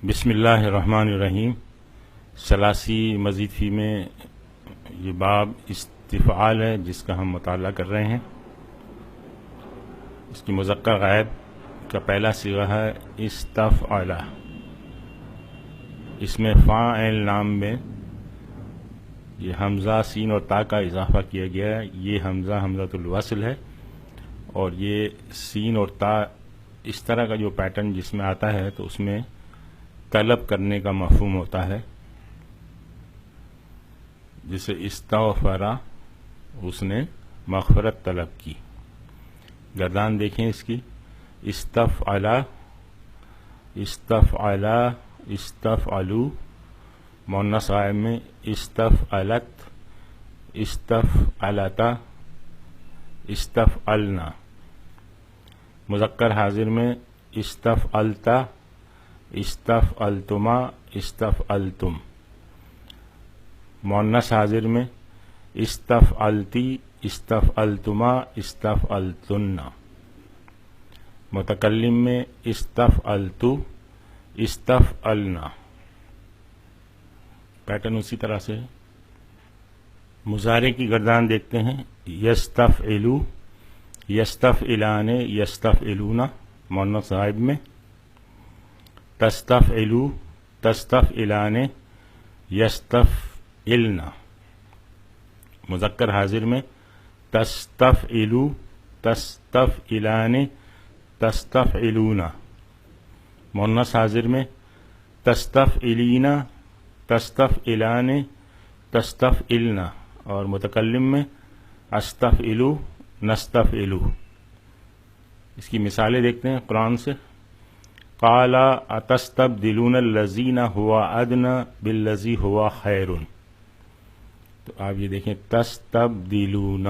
بسم اللہ الرحمن الرحیم۔ ثلاثی مزید فی میں یہ باب استفعال ہے جس کا ہم مطالعہ کر رہے ہیں۔ اس کی مذکر غائب کا پہلا صیغہ ہے استفعل۔ اس میں فاعل نام میں یہ حمزہ سین اور تا کا اضافہ کیا گیا ہے۔ یہ حمزہ حمزۃ الوصل ہے اور یہ سین اور تا اس طرح کا جو پیٹرن جس میں آتا ہے تو اس میں طلب کرنے کا مفہوم ہوتا ہے، جسے استغفرا، اس نے مغفرت طلب کی۔ گردان دیکھیں اس کی، استفعلا، استفعلا، استفعلو، مؤنث غائب میں استفعلت، استفعلتا، استفعلنا، مذکر حاضر میں استفعلتا، استفعلتما، استفعلتم، مؤنث حاضر میں استفعلتی، استفعلتما، استفعلتن، متکلم میں استفعلتو، استفعلنا۔ پیٹرن اسی طرح سے ہے۔ مضارع کی گردان دیکھتے ہیں، یستفعلو، یستفعلان، یستفعلون، مؤنث غائب میں تستفعلو، تستفعلان، یستفعلن، مذکر حاضر میں تستفعلو، تستفعلان، تستفعلون، مؤنث حاضر میں تستفعلین، تستفعلان، تستفعلن، اور متکلم میں استفعلو، نستفعلو۔ اس کی مثالیں دیکھتے ہیں قرآن سے۔ قال اتستبدلون الذین هو ادنی بالذی هو خیر، تو آپ یہ دیکھیں تستبدلون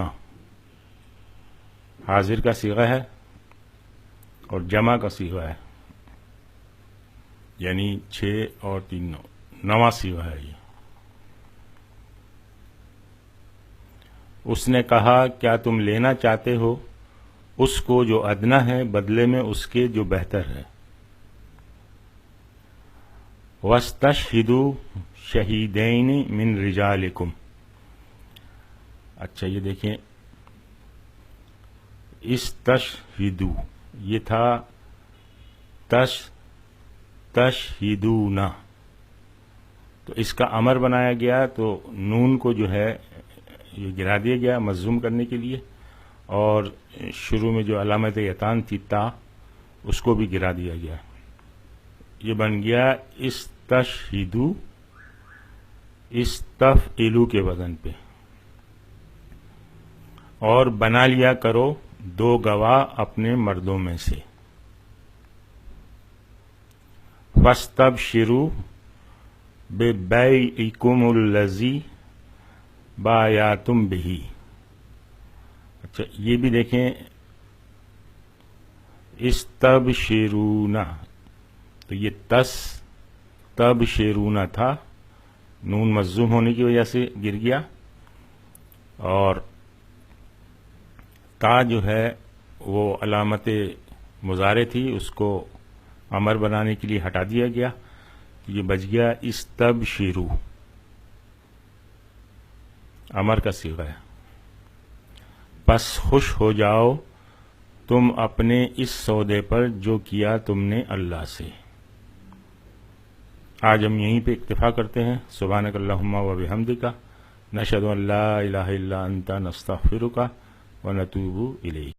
حاضر کا صیغہ ہے اور جمع کا صیغہ ہے، یعنی 6 اور 3 نواں صیغہ ہے یہ۔ اس نے کہا کیا تم لینا چاہتے ہو اس کو جو ادنا ہے بدلے میں اس کے جو بہتر ہے۔ وَاسْتَشْهِدُوا شَهِيدَيْنِ مِن رِجَالِكُمْ، اچھا یہ دیکھیں استشہدوا، یہ تھا تشہدون، تو اس کا امر بنایا گیا تو نون کو جو ہے یہ گرا دیا گیا مجزوم کرنے کے لیے، اور شروع میں جو علامت یتان تھی تا اس کو بھی گرا دیا گیا۔ یہ بن گیا استشہدو، استفعلو کے وزن پہ، اور بنا لیا کرو 2 گواہ اپنے مردوں میں سے۔ فاستبشروا ببیعکم الذی بایعتم بہ، اچھا یہ بھی دیکھیں استبشرون، تو یہ تستبشرون تھا، نون مجزوم ہونے کی وجہ سے گر گیا، اور تا جو ہے وہ علامت مضارع تھی اس کو امر بنانے کے لیے ہٹا دیا گیا، تو یہ بچ گیا استبشرو، امر کا صیغہ ہے۔ پس خوش ہو جاؤ تم اپنے اس سودے پر جو کیا تم نے اللہ سے۔ آج ہم یہیں پہ اکتفا کرتے ہیں۔ سبحانک اللہم و بحمدک، نشہد ان لا الہ الا انت، نستغفرک و نتوب الیک۔